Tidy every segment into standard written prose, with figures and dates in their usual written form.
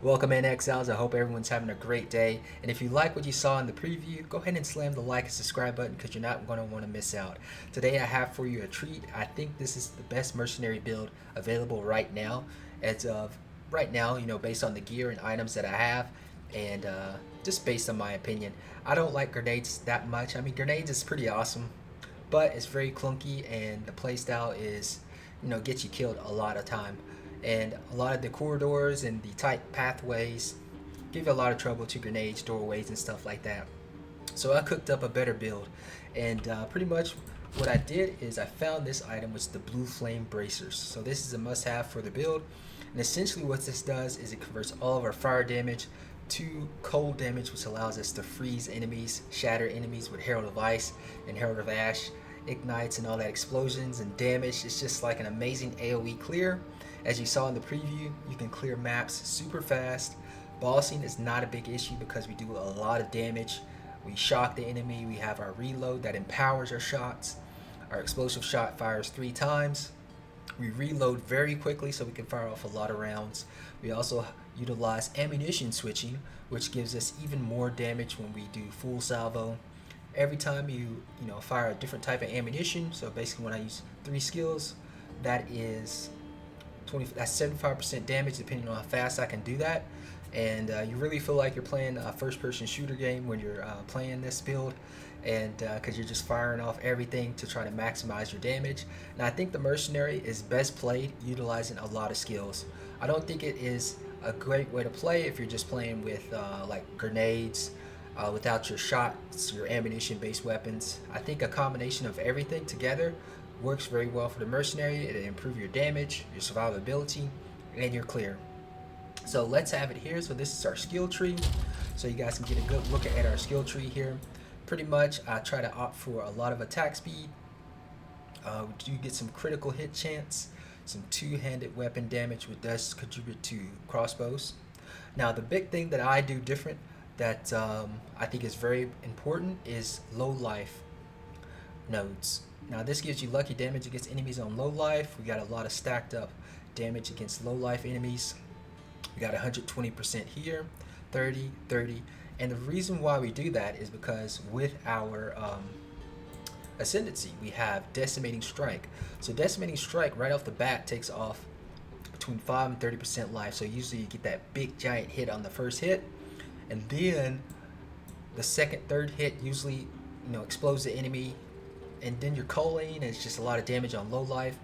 Welcome in, Exiles. I hope everyone's having a great day. And if you like what you saw in the preview, go ahead and slam the like and subscribe button because you're not going to want to miss out. Today I have for you a treat. I think this is the best mercenary build available right now. As of right now, based on the gear and items that I have, and just based on my opinion. I don't like grenades that much. I mean, grenades is pretty awesome, but it's very clunky, and the playstyle is, gets you killed a lot of time. And a lot of the corridors and the tight pathways give you a lot of trouble to grenades, doorways, and stuff like that. So I cooked up a better build, and pretty much what I did is I found this item, which is the blue flame bracers. So this is a must-have for the build, and essentially what this does is it converts all of our fire damage to cold damage, which allows us to freeze enemies, shatter enemies with Herald of Ice and Herald of Ash, ignites and all that explosions and damage. It's just like an amazing AoE clear. As you saw in the preview, you can clear maps super fast. Bossing is not a big issue because we do a lot of damage. We shock the enemy, we have our reload that empowers our shots. Our explosive shot fires 3 times. We reload very quickly so we can fire off a lot of rounds. We also utilize ammunition switching, which gives us even more damage when we do full salvo. Every time you fire a different type of ammunition, so basically when I use 3 skills, that is 20, that's 75% damage depending on how fast I can do that. And you really feel like you're playing a first-person shooter game when you're playing this build, and because you're just firing off everything to try to maximize your damage. And I think the Mercenary is best played utilizing a lot of skills. I don't think it is a great way to play if you're just playing with like grenades, without your shots, your ammunition-based weapons. I think a combination of everything together works very well for the Mercenary. It'll improve your damage, your survivability, and your clear. So let's have it here. So this is our skill tree. So you guys can get a good look at our skill tree here. Pretty much I try to opt for a lot of attack speed. We do get some critical hit chance, some two-handed weapon damage, which does contribute to crossbows. Now the big thing that I do different that I think is very important is low life nodes. Now this gives you lucky damage against enemies on low life. We got a lot of stacked up damage against low life enemies. We got 120% here, 30, 30. And the reason why we do that is because with our ascendancy, we have Decimating Strike. So Decimating Strike right off the bat takes off between 5 and 30% life. So usually you get that big giant hit on the first hit, and then the second, third hit usually explodes the enemy, and then you're culling, and it's just a lot of damage on low life.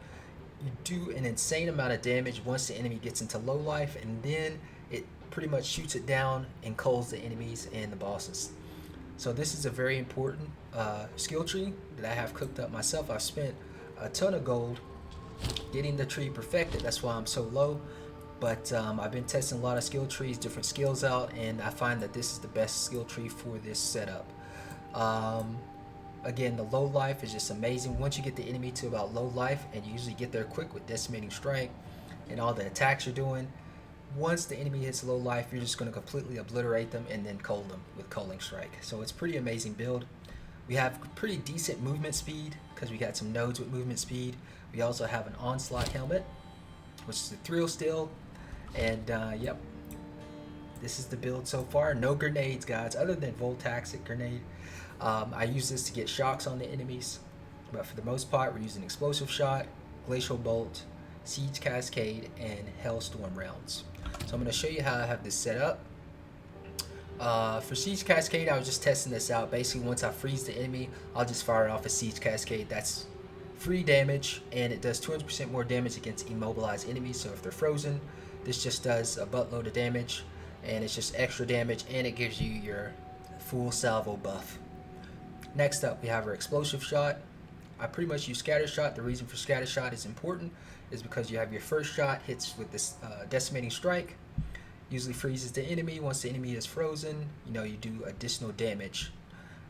You do an insane amount of damage once the enemy gets into low life, and then it pretty much shoots it down and culls the enemies and the bosses. So this is a very important skill tree that I have cooked up myself. I've spent a ton of gold getting the tree perfected. That's why I'm so low. But I've been testing a lot of skill trees, different skills out, and I find that this is the best skill tree for this setup. Again, the low life is just amazing. Once you get the enemy to about low life, and you usually get there quick with Decimating Strike and all the attacks you're doing, once the enemy hits low life, you're just going to completely obliterate them and then cull them with Culling Strike. So it's a pretty amazing build. We have pretty decent movement speed because we got some nodes with movement speed. We also have an Onslaught helmet, which is a thrill still. And yep, this is the build so far. No grenades, guys, other than Voltaxic grenade. I use this to get shocks on the enemies, but for the most part, we're using Explosive Shot, Glacial Bolt, Siege Cascade, and Hellstorm rounds. So I'm going to show you how I have this set up. For Siege Cascade, I was just testing this out. Basically, once I freeze the enemy, I'll just fire off a Siege Cascade. That's free damage, and it does 200% more damage against immobilized enemies. So if they're frozen, this just does a buttload of damage, and it's just extra damage, and it gives you your full salvo buff. Next up, we have our Explosive Shot. I pretty much use Scatter Shot. The reason for Scatter Shot is important is because you have your first shot hits with this Decimating Strike, usually freezes the enemy. Once the enemy is frozen, you do additional damage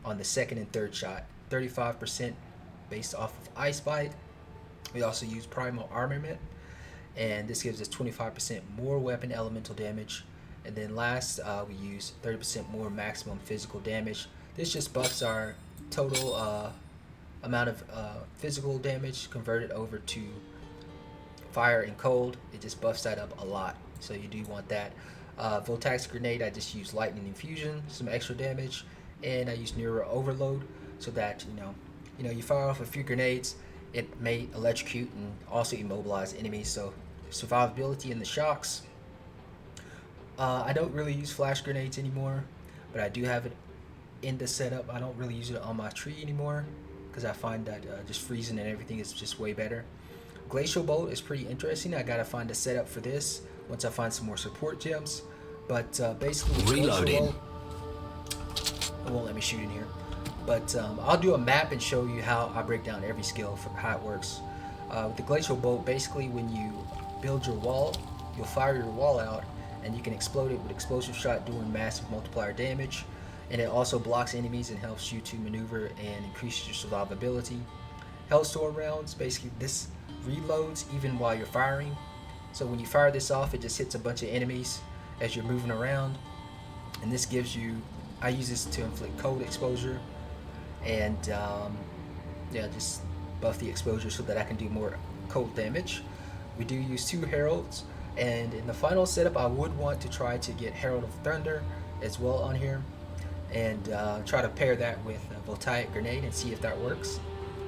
on the second and third shot, 35% based off of Ice Bite. We also use Primal Armament, and this gives us 25% more weapon elemental damage. And then last, we use 30% more maximum physical damage. This just buffs our total amount of physical damage converted over to fire and cold. It just buffs that up a lot, so you do want that. Voltax grenade, I just use lightning infusion, some extra damage, and I use Neuro overload so that you fire off a few grenades, it may electrocute and also immobilize enemies. So survivability in the shocks. I don't really use flash grenades anymore, but I do have it in the setup. I don't really use it on my tree anymore because I find that just freezing and everything is just way better. Glacial Bolt is pretty interesting. I gotta find a setup for this once I find some more support gems. But basically, reloading. It won't let me shoot in here. But I'll do a map and show you how I break down every skill for how it works. With the Glacial Bolt, basically when you build your wall, you'll fire your wall out and you can explode it with explosive shot, doing massive multiplier damage. And it also blocks enemies and helps you to maneuver and increases your survivability. Hellstorm rounds, basically this reloads even while you're firing. So when you fire this off, it just hits a bunch of enemies as you're moving around. And this gives you, I use this to inflict cold exposure and just buff the exposure so that I can do more cold damage. We do use 2 heralds, and in the final setup I would want to try to get Herald of Thunder as well on here, and try to pair that with a Voltaic grenade and see if that works.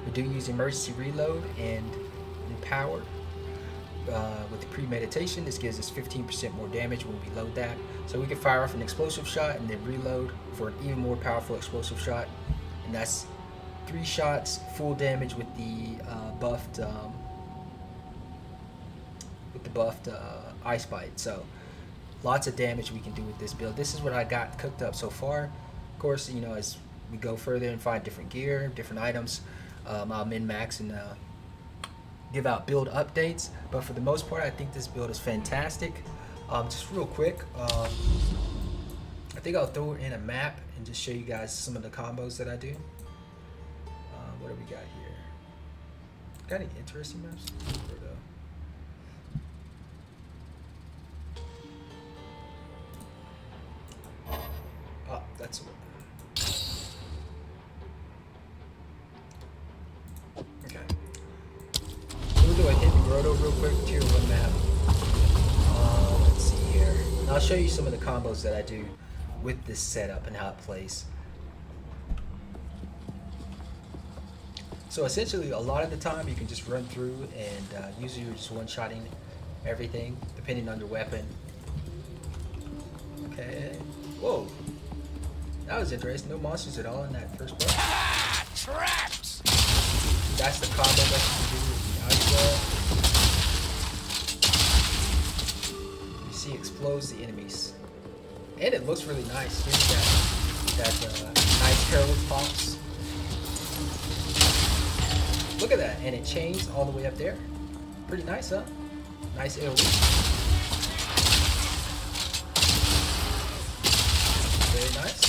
We do use emergency reload and empowered. With the premeditation, this gives us 15% more damage when we load that. So we can fire off an explosive shot and then reload for an even more powerful explosive shot. And that's 3 shots, full damage with the buffed ice bite. So lots of damage we can do with this build. This is what I got cooked up so far. Of course, as we go further and find different gear, different items, I'll min-max and give out build updates. But for the most part, I think this build is fantastic. Just real quick, I think I'll throw in a map and just show you guys some of the combos that I do. What do we got here? Got any interesting maps? There we go. Oh, that's what. Okay. So we'll do a hidden roto real quick, tier 1 map. Let's see here. And I'll show you some of the combos that I do with this setup and how it plays. So essentially, a lot of the time you can just run through and usually you're just one-shotting everything depending on your weapon. Okay. Whoa. That was interesting. No monsters at all in that first part. Ah, traps! That's the combo that you can do with the Exile. You see, explodes the enemies, and it looks really nice. Here's that nice herald pops. Look at that, and it chains all the way up there. Pretty nice, huh? Nice AoE. Very nice.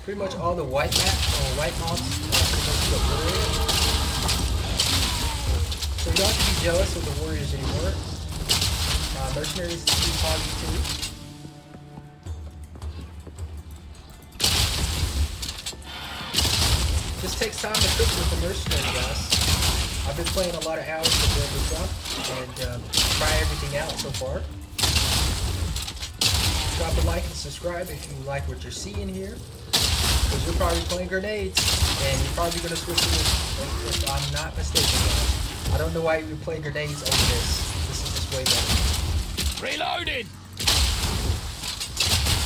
Pretty much all the white mobs pretty much get obliterated. So you don't have to be jealous of the warriors anymore. Mercenaries is too positive too. Just takes time to cook with the mercenary, guys. I've been playing a lot of hours to build this up and try everything out so far. Drop a like and subscribe if you like what you're seeing here. Because you're probably playing grenades and you're probably going to switch to this if I'm not mistaken, guys. I don't know why you would play grenades over this. This is just way better. Reloading!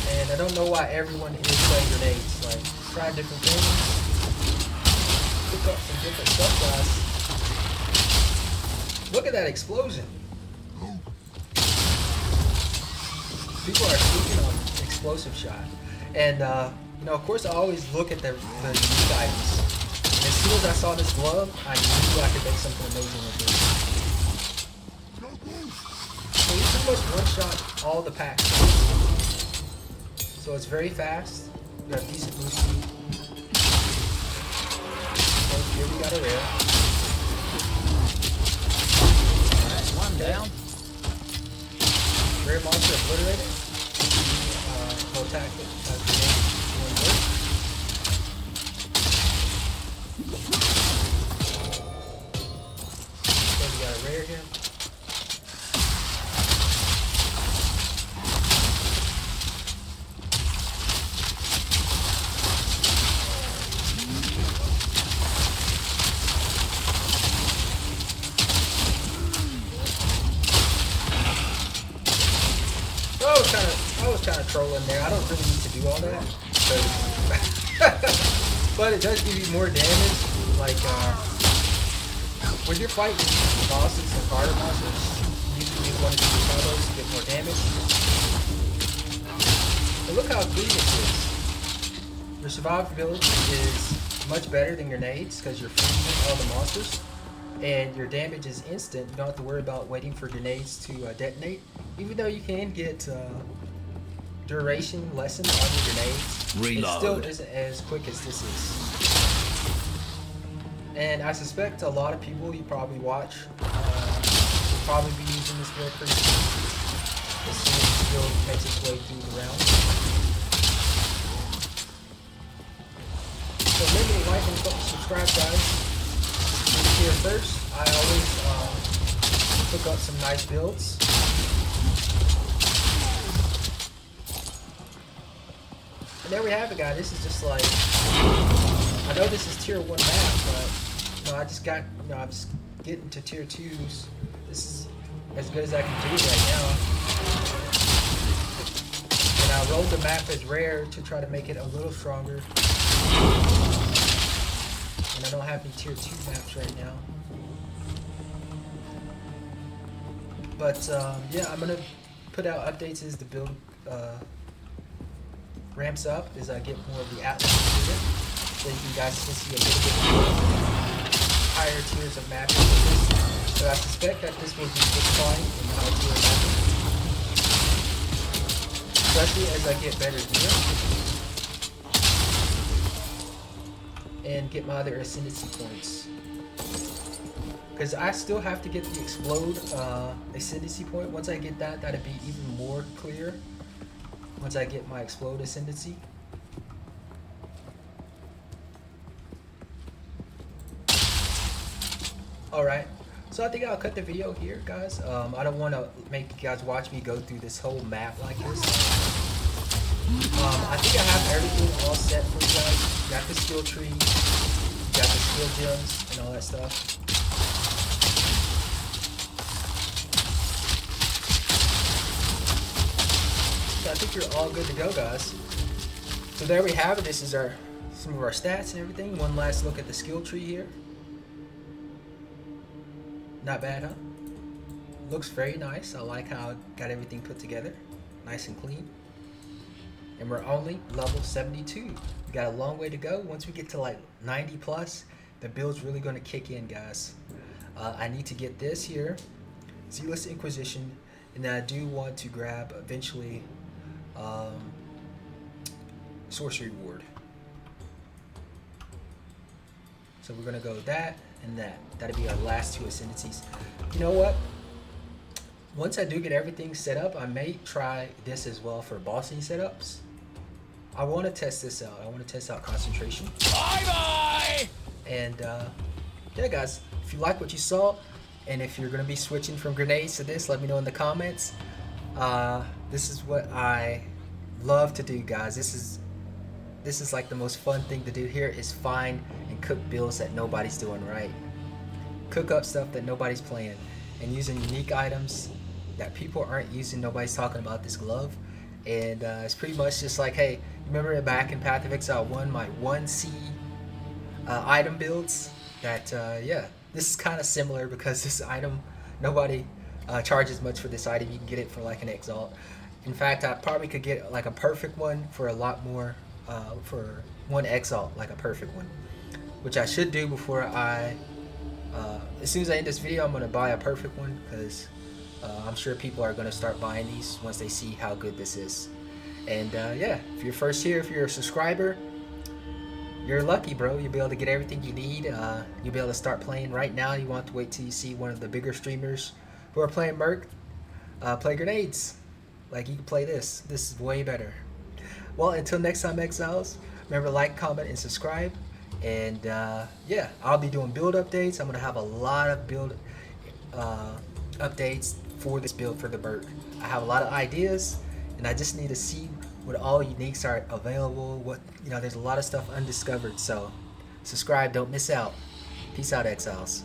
And I don't know why everyone is playing grenades. Like, try different things. Pick up some different stuff, guys. Look at that explosion. People are sleeping on explosive shot. And, of course I always look at the unique items. And as soon as I saw this glove, I knew I could make something amazing with this. So you pretty much one-shot all the packs. So it's very fast. You have decent move speed. Here we got a rare. That's one down. Rare monster obliterated. No tactic. One more. So we got a rare here. I was kind of trolling there. I don't really need to do all that, but it does give you more damage. Like when you're fighting bosses and harder bosses, usually you want to do combos to get more damage. But look how clean this is. Your survivability is much better than grenades because you're freezing all the monsters. And your damage is instant. You don't have to worry about waiting for grenades to detonate. Even though you can get duration lessened on your grenades, Reload. it still isn't as quick as this is. And I suspect a lot of people you probably watch will probably be using this build pretty soon. As soon as the build makes its way through the round. So remember to like and subscribe, guys. Here first, I always hook up some nice builds. And there we have it, guys. This is just like, I know this is tier 1 map, but I just got, I'm just getting to tier 2s. This is as good as I can do right now. And I rolled the map as rare to try to make it a little stronger. And I don't have any tier 2 maps right now. But yeah, I'm gonna put out updates as the build ramps up, as I get more of the Atlas included. So you guys can see a little bit more higher tiers of maps. So I suspect that this will be just fine in the high tier mapping. Especially as I get better gear. And get my other ascendancy points, because I still have to get the explode ascendancy point. Once I get that, that'll be even more clear. Once I get my explode ascendancy. Alright, so I think I'll cut the video here, guys. I don't want to make you guys watch me go through this whole map like this. I think I have everything all set for you guys. Got the skill tree, got the skill gems, and all that stuff. So I think you're all good to go, guys. So there we have it. This is some of our stats and everything. One last look at the skill tree here. Not bad, huh? Looks very nice. I like how I got everything put together. Nice and clean. And we're only level 72. We got a long way to go. Once we get to like 90 plus, the build's really going to kick in, guys. I need to get this here, Zealous Inquisition, and then I do want to grab eventually Sorcery Ward. So we're going to go that and that. That'll be our last two ascendancies. You know what? Once I do get everything set up, I may try this as well for bossing setups. I want to test this out. I want to test out concentration. Bye-bye! And yeah, guys, if you like what you saw, and if you're going to be switching from grenades to this, let me know in the comments. This is what I love to do, guys. This is like the most fun thing to do here, is find and cook builds that nobody's doing right. Cook up stuff that nobody's playing, and using unique items that people aren't using. Nobody's talking about this glove. And it's pretty much just like, hey, remember back in Path of Exile 1, my 1C item builds? That, yeah, this is kind of similar, because this item, nobody charges much for this item. You can get it for like an Exalt. In fact, I probably could get like a perfect one for a lot more, for one Exalt, like a perfect one. Which I should do before I, as soon as I end this video, I'm going to buy a perfect one, because I'm sure people are going to start buying these once they see how good this is. And yeah, if you're first here, if you're a subscriber, you're lucky, bro. You'll be able to get everything you need. You'll be able to start playing right now. You want to wait till you see one of the bigger streamers who are playing Merc play grenades. Like, you can play this. This is way better. Well, until next time, Exiles, remember to like, comment, and subscribe. And yeah, I'll be doing build updates. I'm going to have a lot of build updates for this build for the Merc. I have a lot of ideas, and I just need to see what all uniques are available. What, there's a lot of stuff undiscovered. So subscribe, don't miss out. Peace out, Exiles.